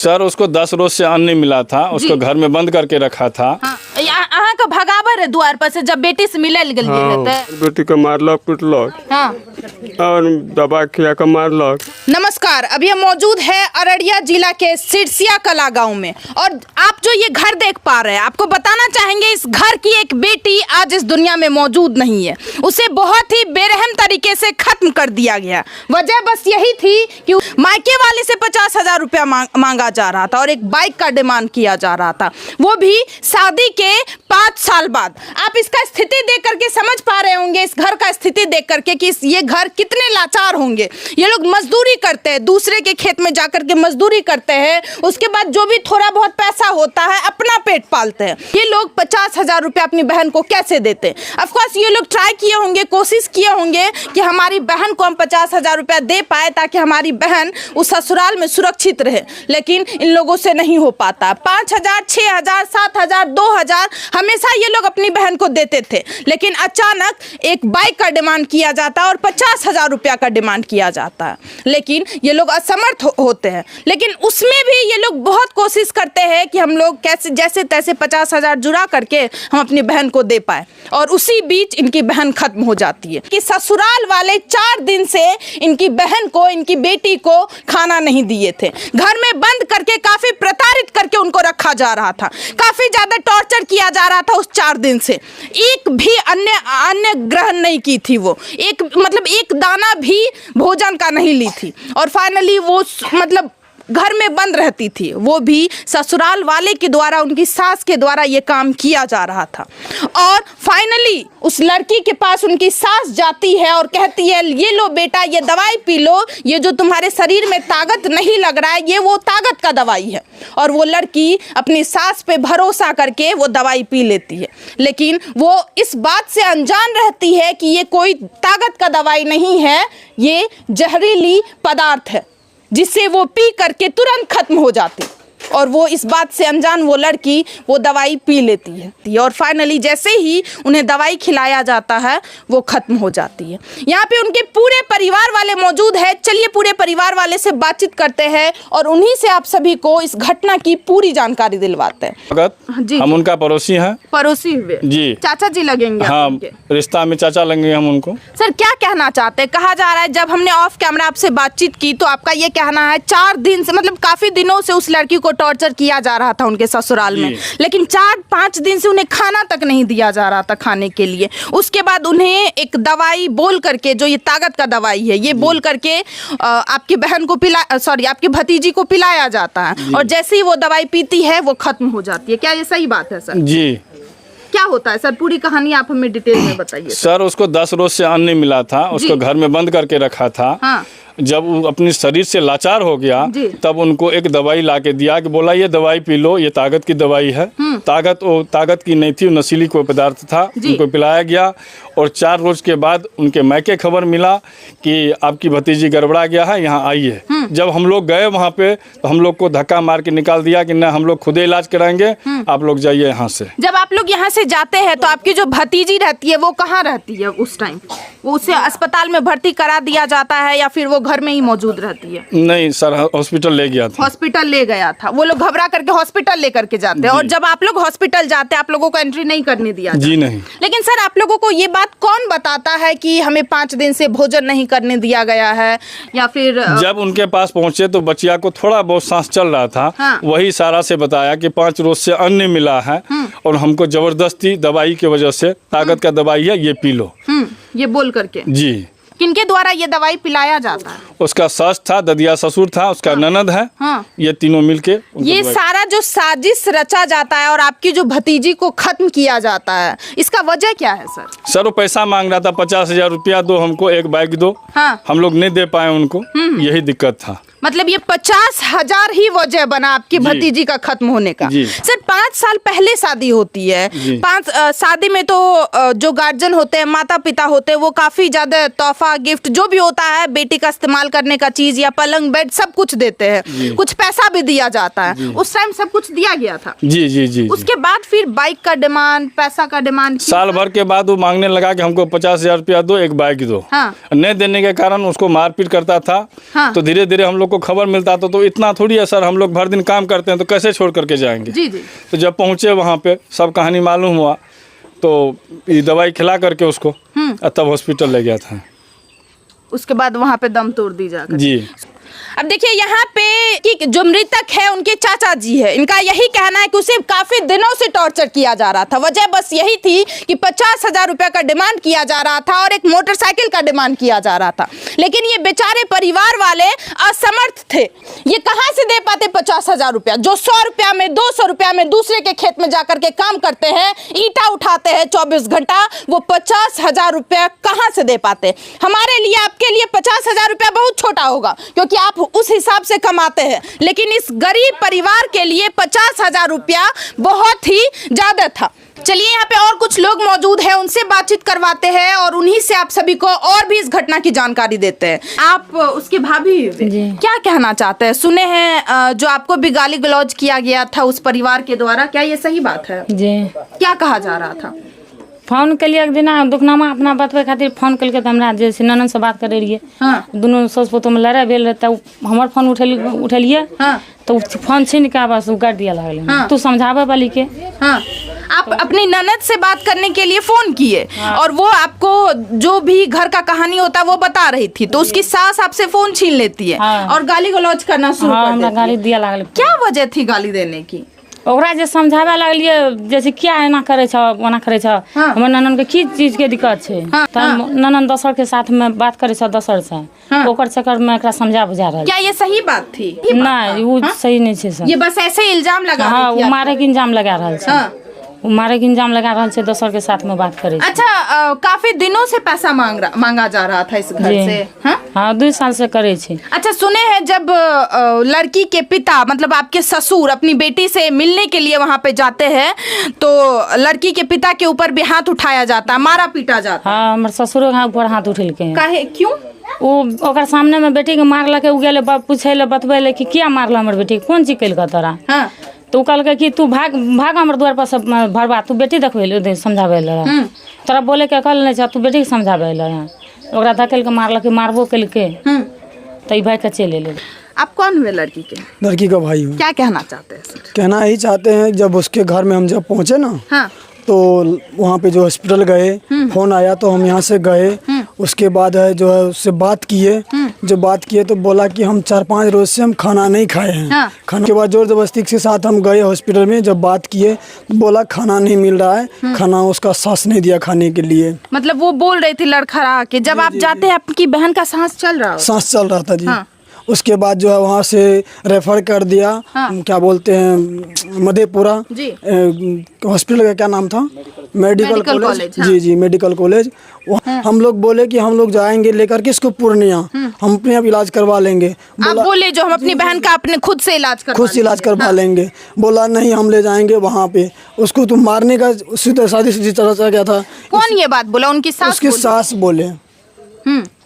Sir उसको 10 रोज से अन्न नहीं मिला था, उसको घर में बंद करके रखा था। हाँ, अहाँ का भगावर है द्वार पर से जब बेटी से मिले गल बेटी के मारलक पीटलक। हाँ। और दवा खिया के मारलक। नमस्कार, अभी हम मौजूद है अररिया जिला के सिरसिया कला गांव में, और आप जो ये घर देख पा रहे हैं, आपको बताना चाहेंगे इस घर की एक बेटी आज इस दुनिया में मौजूद नहीं है। उसे बहुत ही बेरहम तरीके से खत्म कर दिया गया। वजह बस यही थी कि मायके वाले से 50,000 रुपया मांगा जा रहा था और एक बाइक का डिमांड किया जा रहा था, वो भी शादी के 5 साल बाद। आप इसका स्थिति देख करके समझ पा रहे होंगे, इस घर का स्थिति देख करके कि ये घर कितने लाचार होंगे। ये लोग मजदूरी करते हैं, दूसरे के खेत में जाकर के मजदूरी करते हैं, उसके बाद जो भी थोड़ा बहुत पैसा होता है अपना पेट पालते हैं। ये लोग 50,000 रुपया अपनी बहन को कैसे देते हैं? ऑफकोर्स ये लोग ट्राई किए होंगे, कोशिश किए होंगे कि हमारी बहन को हम 50,000 रुपया दे पाए ताकि हमारी बहन उस ससुराल में सुरक्षित रहे, लेकिन इन लोगों से नहीं हो पाता। 5,000, 6,000, 7,000, 2,000 हमेशा ये लोग अपनी बहन को देते थे, लेकिन अचानक एक बाइक का डिमांड किया जाता है और 50,000 रुपया का डिमांड किया जाता है, लेकिन ये लोग असमर्थ होते हैं। लेकिन उसमें भी ये लोग बहुत कोशिश करते हैं कि हम लोग कैसे जैसे तैसे 50,000 जुड़ा करके हम अपनी बहन को दे पाए, और उसी बीच इनकी बहन खत्म हो जाती है कि ससुराल वाले 4 दिन से इनकी बहन को, इनकी बेटी को खाना नहीं दिए थे। घर में बंद करके काफी प्रताड़ित करके उनको रखा जा रहा था, काफी ज्यादा टॉर्चर किया जा रहा था। उस 4 दिन से एक भी अन्य ग्रहण नहीं की थी, वो एक दाना भी भोजन का नहीं ली थी, और फाइनली वो घर में बंद रहती थी। वो भी ससुराल वाले के द्वारा, उनकी सास के द्वारा ये काम किया जा रहा था। और फाइनली उस लड़की के पास उनकी सास जाती है और कहती है, ये लो बेटा, ये दवाई पी लो, ये जो तुम्हारे शरीर में ताकत नहीं लग रहा है, ये वो ताकत का दवाई है। और वो लड़की अपनी सास पे भरोसा करके वो दवाई पी लेती है, लेकिन वो इस बात से अनजान रहती है कि ये कोई ताकत का दवाई नहीं है, ये जहरीली पदार्थ है जिससे वो पी करके तुरंत खत्म हो जाती। और वो इस बात से अनजान वो लड़की वो दवाई पी लेती है, और फाइनली जैसे ही उन्हें दवाई खिलाया जाता है वो खत्म हो जाती है। यहाँ पे उनके पूरे परिवार वाले मौजूद है। चलिए पूरे परिवार वाले से बातचीत करते हैं और उन्हीं से आप सभी को इस घटना की पूरी जानकारी दिलवाते हैं। जी, हम उनका पड़ोसी हैं। पड़ोसी हुए जी, चाचा जी लगेंगे? हाँ, रिश्ता में चाचा लगेंगे हम उनको। सर क्या कहना चाहते हैं? कहा जा रहा है, जब हमने ऑफ कैमरा आपसे बातचीत की तो आपका ये कहना है 4 दिन से, काफी दिनों से उस लड़की को टॉर्चर किया जा रहा था उनके ससुराल में, लेकिन 4-5 दिन से उन्हें खाना तक नहीं दिया जा रहा था खाने के लिए। उसके बाद उन्हें एक दवाई बोल करके, जो ये ताकत का दवाई है, ये बोल करके आपकी बहन को आपकी भतीजी को पिलाया जाता है, और जैसे ही वो दवाई पीती है वो खत्म हो जाती है। क्या ये सही बात है सर? जी। क्या होता है सर, पूरी कहानी आप हमें डिटेल में बताइए। सर उसको 10 रोज से अन्न नहीं मिला था, उसको घर में बंद करके रखा था। हाँ। जब वो अपनी शरीर से लाचार हो गया तब उनको एक दवाई ला के दिया कि बोला ये दवाई पी लो, ये ताकत की दवाई है। ताकत की नहीं थी, नशीली कोई पदार्थ था, उनको पिलाया गया। और 4 रोज के बाद उनके मायके खबर मिला कि आपकी भतीजी गड़बड़ा गया है, यहाँ आइए। जब हम लोग गए वहाँ पे तो हम लोग को धक्का मार के निकाल दिया कि न, हम लोग खुद इलाज कराएंगे, आप लोग जाइए यहाँ से। जब आप लोग यहाँ से जाते हैं तो आपकी जो भतीजी रहती है वो कहाँ रहती है उस टाइम? वो उसे अस्पताल में भर्ती करा दिया जाता है या फिर वो घर में ही मौजूद रहती है? नहीं सर, हॉस्पिटल ले गया था। हॉस्पिटल ले गया था, वो लोग घबरा करके हॉस्पिटल लेकर के जाते हैं। और जब आप लोग हॉस्पिटल जाते हैं आप लोगों को एंट्री नहीं करने दिया जाता? जी नहीं। लेकिन सर आप लोगों को ये बात कौन बताता है कि हमें 5 दिन से भोजन नहीं करने दिया गया है? या फिर जब उनके पास पहुंचे तो बच्चिया को थोड़ा बहुत सांस चल रहा था। हाँ। वही सारा से बताया कि 5 रोज से अन्न मिला है और हमको जबरदस्ती दवाई की वजह से, ताकत का दवाई है, ये पी लो, ये बोल करके। जी। किनके द्वारा ये दवाई पिलाया जाता है? उसका सस था, ददिया ससुर था, उसका ननद है। हाँ। ये तीनों मिलके ये सारा जो साजिश रचा जाता है और आपकी जो भतीजी को खत्म किया जाता है, इसका वजह क्या है सर? सर वो पैसा मांग रहा था, 50,000 रुपया दो हमको, एक बाइक दो। हाँ। हम लोग नहीं दे पाए उनको, यही दिक्कत था। ये 50,000 ही वजह बना आपकी भतीजी का खत्म होने का। सर 5 साल पहले शादी होती है, 5 शादी में तो जो गार्जियन होते हैं, माता पिता होते हैं, वो काफी ज्यादा तोहफा, गिफ्ट जो भी होता है बेटी का इस्तेमाल करने का चीज या पलंग बेड सब कुछ देते हैं, कुछ पैसा भी दिया जाता है। उस टाइम सब कुछ दिया गया था। जी जी जी। उसके बाद फिर बाइक का डिमांड, पैसा का डिमांड, साल भर के बाद वो मांगने लगा कि हमको 50,000 रुपया दो, एक बाइक दो। हाँ। नहीं देने के कारण उसको मारपीट करता था। हाँ। तो धीरे धीरे हम लोग लोग को खबर मिलता तो इतना थोड़ी है सर, हम लोग भर दिन काम करते हैं तो कैसे छोड़ करके जाएंगे। जी जी। तो जब पहुँचे वहाँ पे सब कहानी मालूम हुआ तो ये दवाई खिला करके उसको तब हॉस्पिटल ले गया था। उसके बाद वहाँ पे दम तोड़ दी जाकर। जी। अब देखिए यहाँ पे कि जो मृतक है उनके चाचा जी है, इनका यही कहना है कि उसे काफी दिनों से टॉर्चर किया जा रहा था। वजह बस यही थी कि 50,000 रुपए का डिमांड किया जा रहा था और एक मोटरसाइकिल का डिमांड किया जा रहा था, लेकिन ये बेचारे परिवार वाले असमर्थ थे। ये कहाँ से दे पाते 50,000 रुपया? जो 100 रुपया में 200 रुपया में दूसरे के खेत में जाकर के काम करते हैं, ईंटा उठाते हैं 24 घंटा, वो 50,000 रुपया कहाँ से दे पाते? हमारे लिए, आपके लिए 50,000 रुपया बहुत छोटा होगा क्योंकि आप उस हिसाब से कमाते हैं, लेकिन इस गरीब परिवार के लिए 50,000 रुपया बहुत ही ज्यादा था। चलिए यहाँ पे और कुछ लोग मौजूद हैं, उनसे बातचीत करवाते हैं और उन्हीं से आप सभी को और भी इस घटना की जानकारी देते हैं। आप उसके भाभी क्या कहना चाहते हैं? सुने हैं जो आपको भी गाली गलौज किया गया था उस परिवार के द्वारा, क्या ये सही बात है जी? क्या कहा जा रहा था? फोन के लिए एक दिन दुखनामा अपना बतवे खातिर फोन कल के हमरा जैसे ननन से बात करे रहिए। हाँ। दोनों सस पोतो में लड़ाई भेल रहता, हमार फोन उठलिए। हाँ। तो फोन छीन के बस उगाड़ दिया लगले। हाँ। तू समझावे वाली के। हाँ। आप अपनी ननद से बात करने के लिए फोन किए। हाँ। और वो आपको जो भी घर का कहानी होता है वो बता रही थी, तो उसकी सास आपसे फोन छीन लेती है। हाँ। और गाली गलौज करना शुरू कर देती है। गाली दिया लगले। क्या वजह थी गाली देने की? ओकरा जे समझावे लगलिए जैसे क्या एना करे छ ओना करे छ। हाँ। हमर ननन के की चीज के दिक्कत छे। हाँ। त ननन दोसर के साथ में बात करे छ दोसर से। हाँ। ओकर चक्कर में एकरा समझा बुझा रहल। क्या ये सही बात थी? नहीं, वो सही नहीं छे सर। ये बस ऐसे इल्जाम लगा रही थी। हाँ, वो मारे के इल्जाम लगा रहल छे। हाँ। वो मारे के इल्जाम लगा रहल छे, दोसर के साथ में बात करे। अच्छा, काफी दिनों से पैसा मांगा जा रहा था इस घर से? हाँ, 2 साल से करे छे। अच्छा, सुने हैं जब लड़की के पिता मतलब आपके ससुर अपनी बेटी से मिलने के लिए वहाँ पे जाते हैं तो लड़की के पिता के ऊपर भी हाथ उठाया जाता है, मारा पीटा जाता है। हाँ, हमारे ससुर के ऊपर हाथ उठेल के। काहे, क्यों? वो ओकर सामने में बेटी के मारलके, उ गेले पूछे ले बतबे कि क्या मारल हमर बेटी, कौन चीज कैल तोरा? हाँ। तो कहल कि तू भाग हमर द्वार पर सब भरवा, तू बेटी देखबे समझावे लड़ा, तोरा बोले के कल नहीं, तू बेटी के समझावे लड़ा। ओकरा धकेल के मारल के, मारबो कैल के, तो भाई के चले ले। आप कौन हुए लड़की के? लड़की का भाई हूँ। क्या कहना चाहते हैं सर? कहना यही चाहते हैं, जब उसके घर में हम जब पहुँचे ना। हाँ। तो वहाँ पे जो हॉस्पिटल गए, फोन आया तो हम यहाँ से गए। उसके बाद है जो है उससे बात किए। जो बात किए तो बोला कि हम 4-5 रोज से हम खाना नहीं खाए हैं। हाँ। खाना के बाद जोर जबरदस्ती के साथ हम गए हॉस्पिटल में। जब बात किए तो बोला खाना नहीं मिल रहा है, खाना उसका सांस नहीं दिया खाने के लिए। मतलब वो बोल रही थी लड़खड़ा के, जब आप जाते हैं आपकी बहन का सांस चल रहा? सांस चल रहा था जी। हाँ। उसके बाद जो है वहाँ से रेफर कर दिया। हाँ। क्या बोलते हैं, मधेपुरा हॉस्पिटल का क्या नाम था? Medical college. हाँ। जी, मेडिकल कॉलेज। हाँ। हम लोग बोले कि हम लोग जाएंगे लेकर के इसको पूर्णिया, हम अपने आप इलाज करवा लेंगे। आप बोले जो हम अपनी बहन का अपने खुद से इलाज करवा लेंगे। बोला नहीं, हम ले जाएंगे वहाँ पे। उसको तुम मारने का शादी चला गया था। कौन ये बात बोला? उनकी सास? उसकी सास बोले।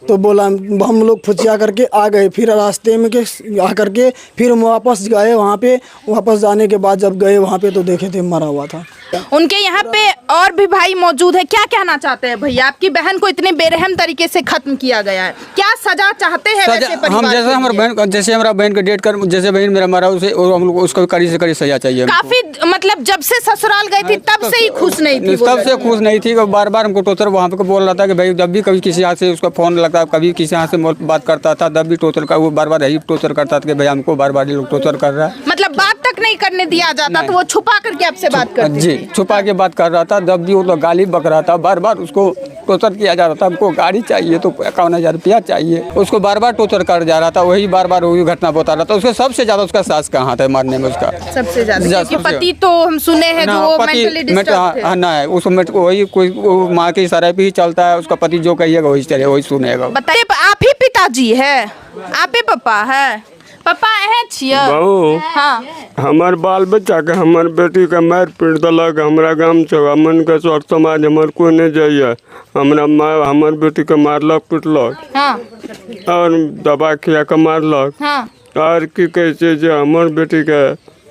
तो बोला, हम लोग फुचिया करके आ गए। फिर रास्ते में के आकर के फिर हम वापस गए वहाँ पे। वापस जाने के बाद जब गए वहाँ पे तो देखे थे मरा हुआ था। उनके यहाँ पे और भी भाई मौजूद है, क्या कहना चाहते हैं भैया? आपकी बहन को इतने बेरहम तरीके से खत्म किया गया है, क्या सजा चाहते हैं वैसे परिवार? हम जैसे हमारे बहन, जैसे हमारा बहन का डेट कर, जैसे बहन मेरा मरा उसे हम लोग उसको कड़ी से कड़ी सजा चाहिए। काफी मतलब जब से ससुराल गई थी तब से ही खुश नहीं थी? तब से खुश नहीं थी। बार बार हमको टोचर वहाँ पे बोल रहा था कि भाई जब भी कभी किसी हाथ से उसका फोन लगता, कभी किसी हाथ से बात करता था, तब भी टोचर का वो बार बार यही टोचर करता था कि भाई हमको बार बार ये लोग टोचर कर रहा है। मतलब बात तक नहीं करने दिया जाता तो वो छुपा करके आपसे बात करती? जी, छुपा के बात कर रहा था। जब भी वो लोग गाली बक रहा था, बार बार उसको टोचर किया जा रहा था। हमको गाड़ी चाहिए तो 51,000 रुपया चाहिए, उसको बार बार टोचर कर जा रहा था। वही बार बार वही घटना बता रहा था। उसके सबसे ज्यादा उसका सास का हाथ है मारने में, उसका सबसे ज्यादा। पति तो हम सुने हैं जो मेंटली डिस्टर्ब थे। ना, उसमें वही कोई माँ के इशारे पे ही चलता है। उसका पति जो कहिएगा वही चलेगा, वही सुनेगा। बताइए, आप ही पिताजी है? आप ही पापा है? पापा है छिया? हाँ। हमार बाल बच्चा के, हमार बेटी के मार पीट दलक हमरा गाँव से। हमन के सर समाज हमार कोई नहीं जाइए। हमरा माँ हमार बेटी के मारलक पीटलक। हाँ। और दवा खिया के मारलक। हाँ। और की कहै जे हमार बेटी के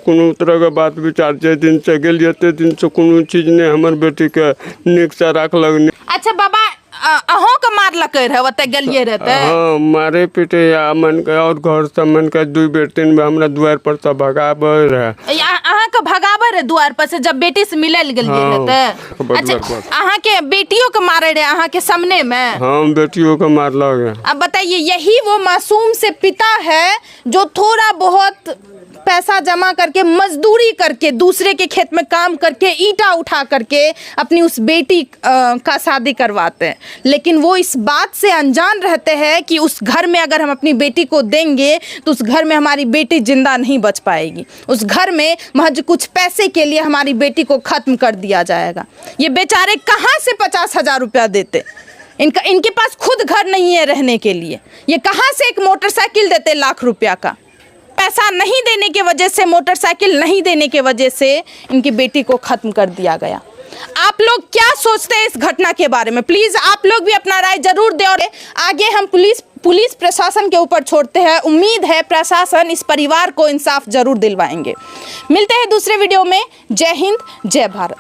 कोनो तरह के बात विचार जे दिन से गेलिए ते दिन से कोनो चीज नहीं हमार बेटी के निक से रखलक। अच्छा बाबा, अहों का मार लगे रहे वते गलिए रहते। हाँ मारे पीटे या मन के और घर से मन के दू बेटी में हमरा द्वार पर से भगावे रहे। अहाँ के भगावे रहे द्वार पर से जब बेटी से मिले गलिए रहते। अच्छा अहाँ के बेटियों के मारे रहे अहाँ के सामने में? हाँ बेटियों को मारला गया। अब बताइए यही वो मासूम से पिता है जो थोड़ा बहुत पैसा जमा करके मजदूरी करके दूसरे के खेत में काम करके ईंटा उठा करके अपनी उस बेटी का शादी करवाते हैं, लेकिन वो इस बात से अनजान रहते हैं कि उस घर में अगर हम अपनी बेटी को देंगे तो उस घर में हमारी बेटी जिंदा नहीं बच पाएगी। उस घर में महज कुछ पैसे के लिए हमारी बेटी को खत्म कर दिया जाएगा। ये बेचारे कहाँ से 50,000 रुपया देते? इनके पास खुद घर नहीं है रहने के लिए। ये कहाँ से एक मोटरसाइकिल देते लाख रुपया का? पैसा नहीं देने के वजह से, मोटरसाइकिल नहीं देने के वजह से इनकी बेटी को खत्म कर दिया गया। आप लोग क्या सोचते हैं इस घटना के बारे में? प्लीज आप लोग भी अपना राय जरूर दें। और आगे हम पुलिस प्रशासन के ऊपर छोड़ते हैं। उम्मीद है प्रशासन इस परिवार को इंसाफ जरूर दिलवाएंगे। मिलते हैं दूसरे वीडियो में। जय हिंद, जय भारत।